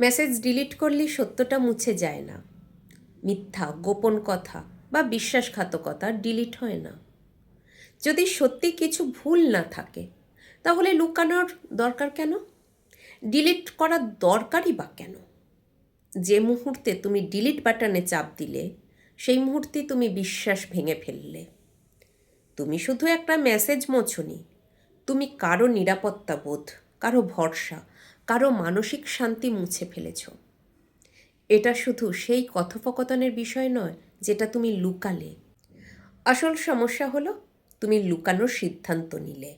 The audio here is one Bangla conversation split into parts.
মেসেজ ডিলিট করলে সত্যটা মুছে যায় না। মিথ্যা, গোপন কথা বা বিশ্বাসঘাতকতা ডিলিট হয় না। যদি সত্যি কিছু ভুল না থাকে তাহলে লুকানোর দরকার কেন? ডিলিট করার দরকারই বা কেন? যে মুহূর্তে তুমি ডিলিট বাটনে চাপ দিলে সেই মুহূর্তে তুমি বিশ্বাস ভেঙে ফেললে। তুমি শুধু একটা মেসেজ মোছোনি, তুমি কারো নিরাপত্তা বোধ, কারো ভরসা, কারো মানসিক শান্তি মুছে ফেলেছ। এটা শুধু সেই কথোপকথনের বিষয় নয় যেটা তুমি লুকালে। আসল সমস্যা হলো তুমি লুকানোর সিদ্ধান্ত নিলে।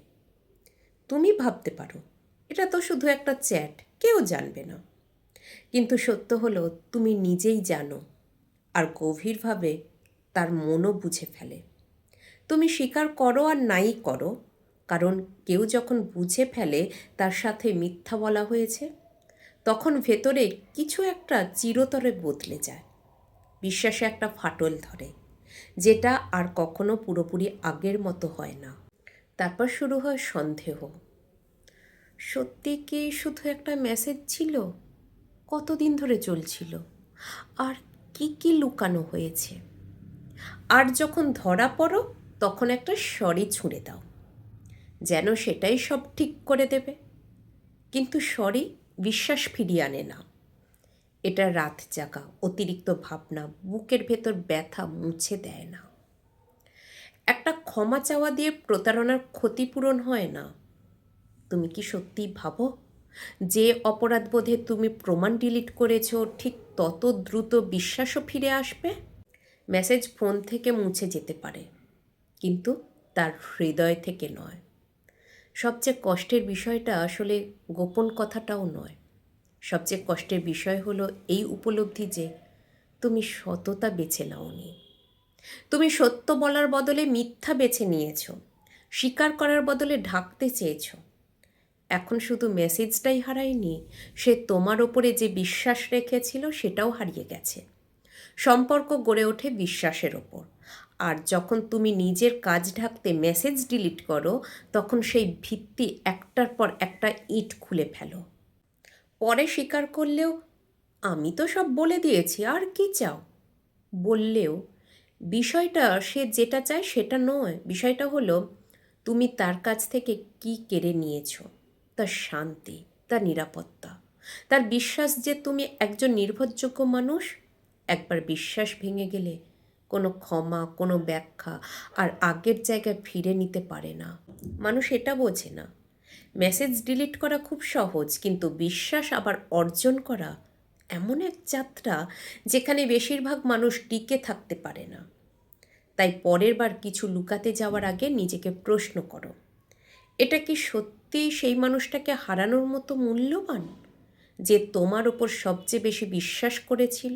তুমি ভাবতে পারো এটা তো শুধু একটা চ্যাট, কেউ জানবে না। কিন্তু সত্য হলো তুমি নিজেই জানো, আর গভীরভাবে তার মনও বুঝে ফেলে। তুমি স্বীকার করো আর নাই করো, কারণ কেউ যখন বুঝে ফেলে তার সাথে মিথ্যা বলা হয়েছে, তখন ভেতরে কিছু একটা চিরতরে বদলে যায়। বিশ্বাসে একটা ফাটল ধরে, যেটা আর কখনো পুরোপুরি আগের মতো হয় না। তারপর শুরু হয় সন্দেহ। সত্যি কি শুধু একটা মেসেজ ছিল? কতদিন ধরে চলছিল? আর কি কি লুকানো হয়েছে? আর যখন ধরা পড়ো তখন একটা সরি ছুঁড়ে দাও, যেন সেটাই সব ঠিক করে দেবে। কিন্তু সরি বিশ্বাস ফিরিয়ে আনে না। এটা রাত জাগা অতিরিক্ত ভাবনা, বুকের ভেতর ব্যথা মুছে দেয় না। একটা ক্ষমা চাওয়া দিয়ে প্রতারণার ক্ষতিপূরণ হয় না। তুমি কি সত্যিই ভাবো যে অপরাধবোধে তুমি প্রমাণ ডিলিট করেছো ঠিক তত দ্রুত বিশ্বাসও ফিরে আসবে? মেসেজ ফোন থেকে মুছে যেতে পারে, কিন্তু তার হৃদয় থেকে নয়। সবচেয়ে কষ্টের বিষয়টা আসলে গোপন কথাটাও নয়। সবচেয়ে কষ্টের বিষয় হলো এই উপলব্ধি যে তুমি সততা বেছে নাওনি। তুমি সত্য বলার বদলে মিথ্যা বেছে নিয়েছ, স্বীকার করার বদলে ঢাকতে চেয়েছ। এখন শুধু মেসেজটাই হারায়নি, সে তোমার ওপরে যে বিশ্বাস রেখেছিল সেটাও হারিয়ে গেছে। সম্পর্ক গড়ে ওঠে বিশ্বাসের ওপর, আর যখন তুমি নিজের কাজ ঢাকতে মেসেজ ডিলিট করো তখন সেই ভিত্তি একটার পর একটা ইট খুলে ফেলো। পরে স্বীকার করলেও আমি তো সব বলে দিয়েছি, আর কি চাও বললেও বিষয়টা সে যেটা চায় সেটা নয়। বিষয়টা হলো তুমি তার কাছ থেকে কি কেড়ে নিয়েছো। তার শান্তি, তার নিরাপত্তা, তার বিশ্বাস যে তুমি একজন নির্ভরযোগ্য মানুষ। একবার বিশ্বাস ভেঙে গেলে কোনো ক্ষমা, কোনো ব্যাখ্যা আর আগের জায়গায় ফিরে নিতে পারে না। মানুষ এটা বোঝে না। মেসেজ ডিলিট করা খুব সহজ, কিন্তু বিশ্বাস আবার অর্জন করা এমন এক যাত্রা যেখানে বেশিরভাগ মানুষ টিকে থাকতে পারে না। তাই পরের বার কিছু লুকাতে যাওয়ার আগে নিজেকে প্রশ্ন করো, এটা কি সত্যিই সেই মানুষটাকে হারানোর মতো মূল্যবান যে তোমার ওপর সবচেয়ে বেশি বিশ্বাস করেছিল?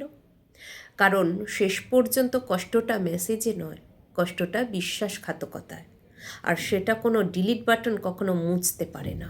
কারণ শেষ পর্যন্ত কষ্টটা মেসেজে নয়, কষ্টটা বিশ্বাসঘাতকতায়, আর সেটা কোনো ডিলিট বাটন কখনো মুছতে পারে না।